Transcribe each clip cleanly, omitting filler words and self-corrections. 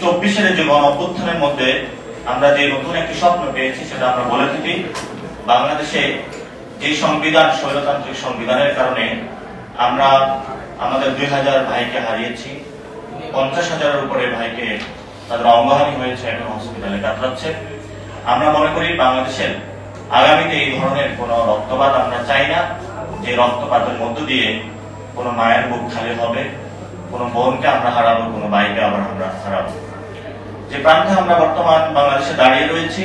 24-এর যে গণ অভ্যুত্থানের মধ্যে আমরা যে নতুন একটি স্বপ্ন পেয়েছি সেটা আমরা বলে থাকি, বাংলাদেশে যে সংবিধান স্বৈরতান্ত্রিক সংবিধানের কারণে আমরা আমাদের 2000 ভাইকে হারিয়েছি, 50,000-এর উপরে ভাইকে তাদের অঙ্গহানি হয়েছে, এখন হসপিটালে কাতরাচ্ছে। আমরা মনে করি বাংলাদেশের আগামীতে এই ধরনের কোন রক্তপাত আমরা চাই না, যে রক্তপাতের মধ্য দিয়ে কোন মায়ের বুক খালি হবে, কোন বোনকে আমরা হারাবো, কোন ভাইকে আবার আমরা হারাবো। যে প্রান্তে আমরা বর্তমান বাংলাদেশে দাঁড়িয়ে রয়েছি,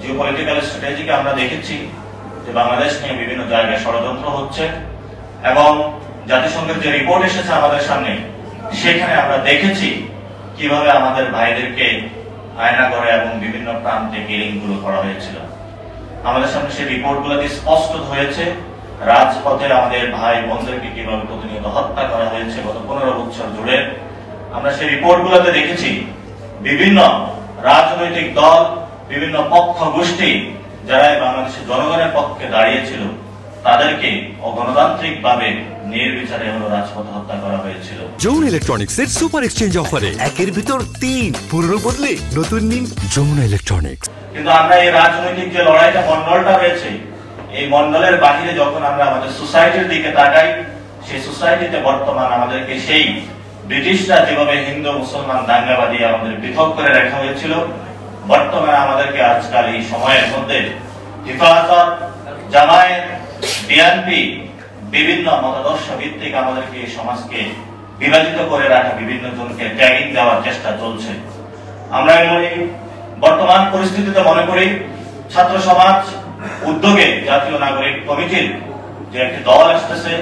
জিওপলিটিক্যাল স্ট্র্যাটেজিকে আমরা দেখেছি যে বাংলাদেশ নিয়ে বিভিন্ন জায়গায় ষড়যন্ত্র হচ্ছে, এবং জাতিসংঘের যে রিপোর্ট এসেছে আমাদের সামনে সেখানে আমরা দেখেছি কিভাবে আমাদের ভাইদেরকে আয়না করে এবং বিভিন্ন প্রান্তে কিলিং গুলো করা হয়েছিল। আমাদের সামনে সেই রিপোর্ট গুলোতে স্পষ্ট হয়েছে রাজপথে আমাদের ভাই বোনদেরকে কিভাবে প্রতিনিয়ত হত্যা করা হয়েছে গত 15 বছর জুড়ে। আমরা সেই রিপোর্ট গুলোতে দেখেছি বিভিন্ন রাজনৈতিক দল, বিভিন্ন পক্ষ গোষ্ঠী যারা বাংলাদেশের জনগণের পক্ষে দাঁড়িয়েছিল তাদেরকে অগণতান্ত্রিক ভাবে নির্বিচারে রাজপথে হত্যা করা হয়েছিল। যমুনা ইলেকট্রনিক্স এর সুপার এক্সচেঞ্জ অফারে একের ভিতর 3 পুরনো বদলে নতুন নিন যমুনা ইলেকট্রনিক্স। কিন্তু আমরা এই রাজনৈতিক যে লড়াইটা মন্ডলটা রয়েছে, এই মন্ডলের বাহিরে যখন আমরা আমাদের সোসাইটির দিকে তাকাই, সেই সোসাইটিতে বর্তমান আমাদেরকে সেই ব্রিটিশরা যেভাবে হিন্দু মুসলমান দাঙ্গাবাদী আমাদের পৃথক করে রাখা হয়েছিল, বর্তমানে আমাদেরকে আজকাল এই সময়ের মধ্যে হেফাজত, জামায়াত, বিএনপি বিভিন্ন মতাদর্শ ভিত্তিক আমাদেরকে এই সমাজকে বিভাজিত করে রাখা বিভিন্ন জনকে ট্যাগিং দেওয়ার চেষ্টা চলছে। আমরা বর্তমান পরিস্থিতিতে মনে করি ছাত্র সমাজ উদ্যোগে জাতীয় নাগরিক কমিটির যে একটি দল আসতেছে,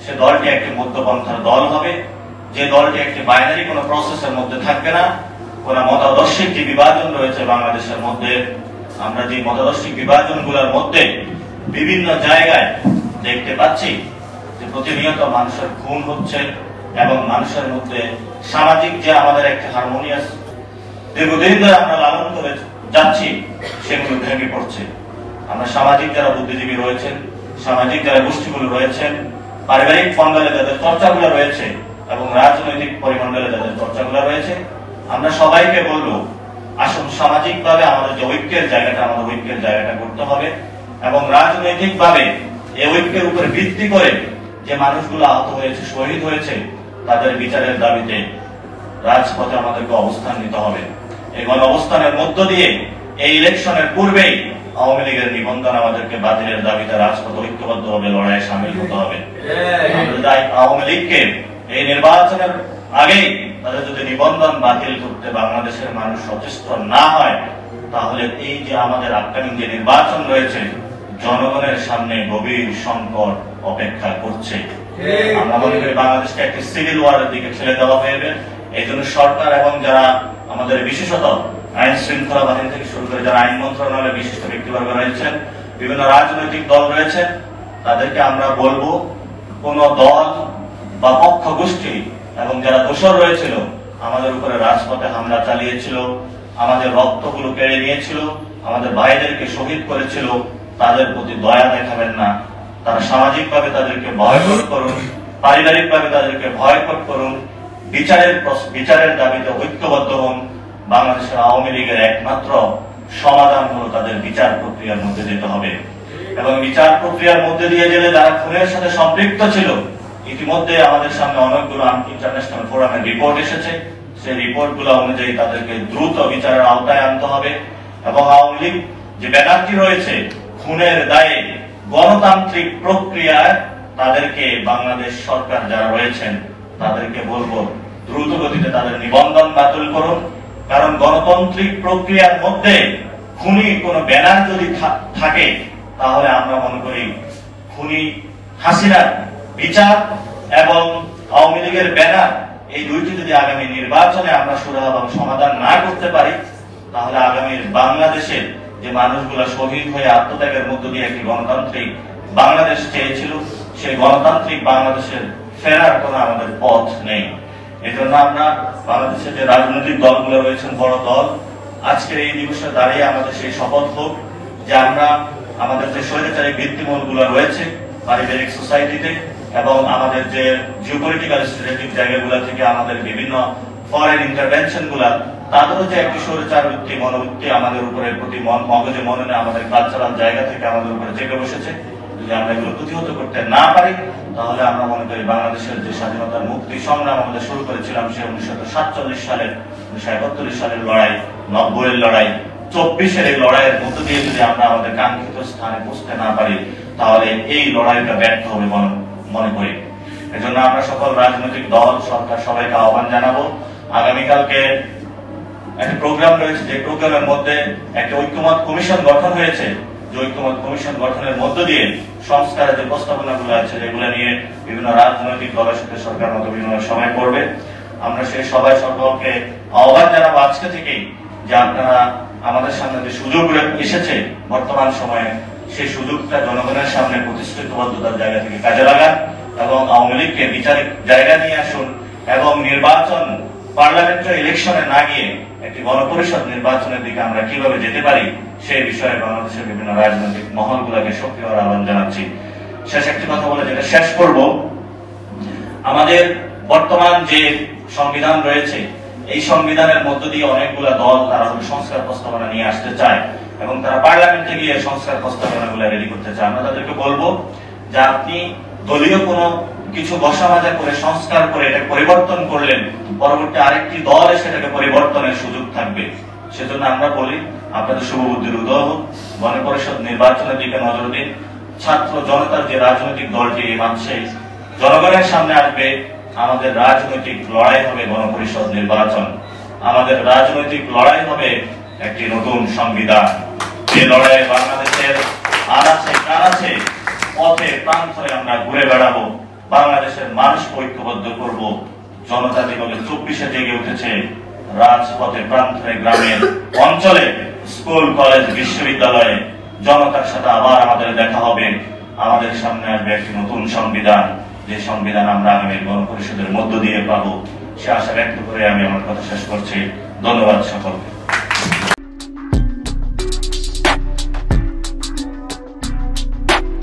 সে দলটি একটি মধ্যপন্থার দল হবে, যে দলটি একটি বাইনারি কোন প্রসেসের মধ্যে থাকবে না। কোন মতাদর্শিক যে বিভাজন রয়েছে বাংলাদেশের মধ্যে, আমরা যে মতাদর্শিক বিভাজনগুলোর মধ্যে বিভিন্ন জায়গায় দেখতে পাচ্ছি যে প্রতিনিয়ত মানুষের খুন হচ্ছে, এবং মানুষের মধ্যে সামাজিক যে আমাদের একটা হারমোনিয়াস দীর্ঘদিন ধরে আমরা লালন করে যাচ্ছি সেগুলো ভেঙে পড়ছে। আমরা সামাজিক যারা বুদ্ধিজীবী রয়েছেন, সামাজিক যারা গোষ্ঠীগুলো রয়েছেন, পারিবারিক মন্ডলে যাদের চর্চাগুলো রয়েছে এবং রাজনৈতিক পরিমণ্ডলে যাদের চর্চাগুলো রয়েছে, আমরা সবাইকে বলবো আসুন সামাজিক ভাবে আমাদের যে ঐক্যের জায়গাটা, আমাদের ঐক্যের জায়গাটা করতে হবে, এবং রাজনৈতিক ভাবে এই ঐক্যের উপরে ভিত্তি করে যে মানুষগুলো আহত হয়েছে, শহীদ হয়েছে, তাদের বিচারের দাবিতে রাজপথে আমাদেরকে অবস্থান নিতে হবে। এই গণ অবস্থানের মধ্য দিয়ে এই ইলেকশনের পূর্বেই আওয়ামী লীগের নিবন্ধন আমাদেরকে বাতিলের দাবিতে রাজপথে ঐক্যবদ্ধভাবে লড়াইয়ে সামিল হতে হবে। আওয়ামী লীগকে এই নির্বাচনের আগেই তাদের যদি নিবন্ধন বাতিল করতে বাংলাদেশের মানুষ সচেষ্ট না হয়, তাহলে এই যে আমাদের আপকামিং যে নির্বাচন রয়েছে, জনগণের সামনে গভীর সংকট অপেক্ষা করছে। আমরা মনে করি বাংলাদেশকে একটি সিভিল ওয়ারের দিকে ঠেলে দেওয়া হবে। এই জন্য সরকার এবং যারা আমাদের বিশেষত আইন শৃঙ্খলা বাহিনী থেকে শুরু করে যারা আইন মন্ত্রণালয়ের বিশিষ্ট ব্যক্তিবর্গ রয়েছেন, বিভিন্ন রাজনৈতিক দল রয়েছেন, তাদেরকে আমরা বলবো কোন দল বা পক্ষ গোষ্ঠী এবং যারা দোষর রয়েছিল, আমাদের উপরে রাজপথে হামলা চালিয়েছিল, আমাদের রক্তগুলো কেড়ে নিয়েছিল, আমাদের ভাইদেরকে শহীদ করেছিল, তাদের প্রতি দয়া দেখাবেন না। তারা সামাজিক ভাবে তাদেরকে বয়কট করুন, পারিবারিক ভাবে তাদেরকে বয়কট করুন, বিচারের দাবিতে ঐক্যবদ্ধ হন। বাংলাদেশের আওয়ামী লীগের একমাত্র সমাধান হলো তাদের বিচার প্রক্রিয়ার মধ্যে যেতে হবে, এবং বিচার প্রক্রিয়ার মধ্যে দিয়ে গেলে যারা খুনের সাথে সম্পৃক্ত ছিল, ইতিমধ্যে আমাদের সামনে অনেকগুলো ইন্টারন্যাশনাল ফোরামের রিপোর্ট এসেছে, সেই রিপোর্টগুলো অনুযায়ী তাদেরকে দ্রুত বিচারের আওতায় আনতে হবে। এবং আওয়ামী লীগ যে ব্যানারটি রয়েছে খুনের দায়ে গণতান্ত্রিক প্রক্রিয়ায় তাদেরকে বাংলাদেশ সরকার যারা রয়েছেন তাদেরকে বলবো দ্রুত গতিতে তাদের নিবন্ধন বাতিল করুন। কারণ গণতান্ত্রিক প্রক্রিয়ার মধ্যে খুনি কোন ব্যানার যদি থাকে, তাহলে আমরা মনে করি খুনি হাসিনার বিচার এবং আওয়ামী লীগের ব্যানার, এই দুইটি যদি আগামী নির্বাচনে আমরা সুরাহা এবং সমাধান না করতে পারি, তাহলে আগামীর বাংলাদেশের যে মানুষগুলো শহীদ হয়ে আত্মত্যাগের মধ্য দিয়ে একটি গণতান্ত্রিক বাংলাদেশ চেয়েছিল, সেই গণতান্ত্রিক বাংলাদেশের ফেরার কোনো আমাদের পথ নেই। এই জন্য আমরা বাংলাদেশের যে রাজনৈতিক দলগুলো রয়েছেন, বড় দল, আজকের এই দিবসে দাঁড়িয়ে আমাদের সেই শপথ হোক যে আমরা আমাদের যে স্বৈরাচারী ভিত্তিমূলগুলো রয়েছে পারিবারিক সোসাইটিতে, এবং আমাদের যে জিওপলিটিক্যাল স্ট্র্যাটেজিক জায়গাগুলো থেকে আমাদের বিভিন্ন ফরেন ইন্টারভেনশন গুলা তাদেরও যে একটি স্বৈরাচার বৃত্তি মনোবৃত্তি আমাদের উপরে প্রতি মগজে মননে আমাদের কালচারাল জায়গা থেকে আমাদের উপরে জেগে বসেছে, যদি আমরা এগুলো প্রতিহত করতে না পারি তাহলে আমরা মনে করি বাংলাদেশের যে স্বাধীনতার মুক্তি সংগ্রাম আমাদের শুরু করেছিলাম সে 1947 সালের 1971 সালের লড়াই, 90 এর লড়াই, 24 এর এই লড়াইয়ের মধ্য দিয়ে যদি আমরা আমাদের কাঙ্ক্ষিত স্থানে পৌঁছতে না পারি তাহলে এই লড়াইটা ব্যর্থ হবে মনে করি। এজন্য আমরা সকল রাজনৈতিক দল সরকার সবাইকে আহ্বান জানাবো, আগামীকালকে একটা প্রোগ্রাম রয়েছে, যে প্রোগ্রামের মধ্যে একটা ঐক্যমত কমিশন গঠন হয়েছে, যে ঐক্যমত কমিশন গঠনের মধ্য দিয়ে সংস্কারের যে প্রস্তাবনাগুলো আছে যেগুলো নিয়ে বিভিন্ন রাজনৈতিক দলের সাথে সরকার মত বিভিন্ন সময় করবে, আমরা সেই সবাই সকলকে আহ্বান জানাবো আজকে থেকেই যে আপনারা আমাদের সামনে যে সুযোগ এসেছে বর্তমান সময়ে সেই সুযোগটা জনগণের সামনে প্রতিশ্রুতিবদ্ধতার জায়গা থেকে কাজে লাগান এবং আওয়ামী লীগকে বিচারিক জায়গা নিয়ে আসুন এবং নির্বাচন পার্লামেন্টারি ইলেকশনে না গিয়ে একটি গণপরিষদ নির্বাচনের দিকে আমরা কিভাবে যেতে পারি সেই বিষয়ে বাংলাদেশের বিভিন্ন রাজনৈতিক মহলগুলোকে সক্রিয় আহ্বান জানাচ্ছি। শেষ একটি কথা বলে যেটা শেষ করব, আমাদের বর্তমান যে সংবিধান রয়েছে এই সংবিধানের মধ্য দিয়ে অনেকগুলো দল তারা সংস্কার প্রস্তাবনা নিয়ে আসতে চায় এবং তারা পার্লামেন্টে গিয়ে সংস্কার প্রস্তাবনাগুলো রেডি করতে চায়। আমরা তাদেরকে বলবো যে আপনি দলীয় কোনো কিছু বসা মাজা করে সংস্কার করে এটা পরিবর্তন করলেন, পরবর্তী আরেকটি দল এসে এটাকে পরিবর্তনের সুযোগ থাকবে। সেজন্য আমরা বলি আপনাদের শুভবুদ্ধির উদয় হোক, গণপরিষদ নির্বাচনের দিকে নজর দিন। ছাত্র জনতার যে রাজনৈতিক দলটি এই মাসে জনগণের সামনে আসবে, আমাদের রাজনৈতিক লড়াই হবে গণপরিষদ নির্বাচন, আমাদের রাজনৈতিক লড়াই হবে একটি নতুন সংবিধান। যে লড়াই বাংলাদেশের আনাচে কানাচে পথে প্রান্তরে আমরা ঘুরে বেড়াবো, বাংলাদেশের মানুষ ঐক্যবদ্ধ করব। জনতা যেভাবে 24-এ জেগে উঠেছে রাজপথে প্রান্তরে গ্রামের অঞ্চলে স্কুল কলেজ বিশ্ববিদ্যালয়ে জনতার সাথে আবার আমাদের দেখা হবে। আমাদের সামনে আসবে একটি নতুন সংবিধান, যে সংবিধান আমরা আগামী গণপরিষদের মধ্য দিয়ে পাবো। সে আশা ব্যক্ত করে আমি আমার কথা শেষ করছি। ধন্যবাদ সকলকে।